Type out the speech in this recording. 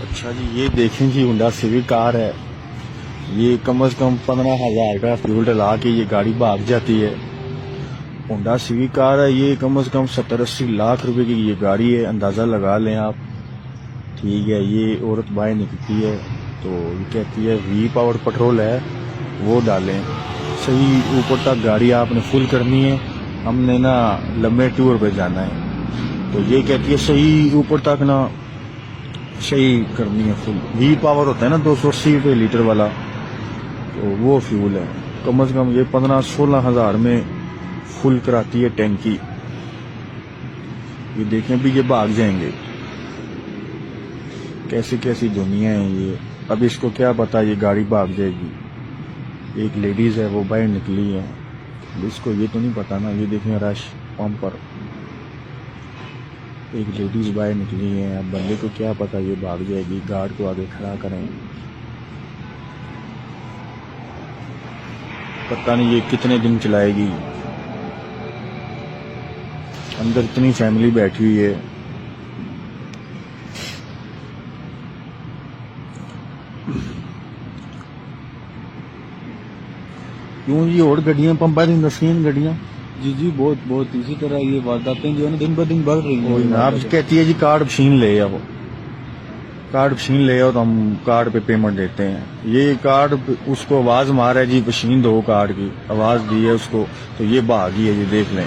अच्छा जी, ये देखें जी होंडा सिविक कार है। ये कम से कम 15,000 का फ्यूल डला के ये गाड़ी भाग जाती है। होंडा सिविक कार है, ये कम से कम 70-80 लाख रुपए की ये गाड़ी है, अंदाजा लगा लें आप। ठीक है, ये औरत बाहर निकलती है तो ये कहती है वी पावर पेट्रोल है वो डालें। सही ऊपर तक गाड़ी आपने फुल करनी है, हमने ना लंबे टूर पे जाना है। तो ये कहती है सही ऊपर तक ना सही करनी है फुल। वी पावर होता है ना 280 रुपये लीटर वाला, तो वो फ्यूल है। कम से कम ये 15-16 हजार में फुल कराती है टैंकी। ये देखें भी ये भाग जाएंगे। कैसी कैसी दुनिया है ये। अब इसको क्या पता ये गाड़ी भाग जाएगी। एक लेडीज है वो बाहर निकली है, इसको ये तो नहीं पता ना। ये देखें रश पंप पर एक लेडीज बाहर निकली है। अब बंदे को क्या पता ये भाग जाएगी। गार्ड को आगे खड़ा करें, पता नहीं ये कितने दिन चलाएगी। अंदर इतनी फैमिली बैठी हुई है। क्यों जी और गड्डियां पंपा दिन दसियां गड्डियां जी जी, बहुत बहुत इसी तरह ये वारदातें जो है ना दिन ब दिन बढ़ रही हैं। आप कहती है जी कार्ड मशीन ले आओ, कार्ड मशीन ले आओ तो हम कार्ड पे पेमेंट देते हैं। ये कार्ड उसको आवाज मारा है जी, मशीन दो कार्ड की आवाज दी है उसको, तो ये भागी है। ये देख लें।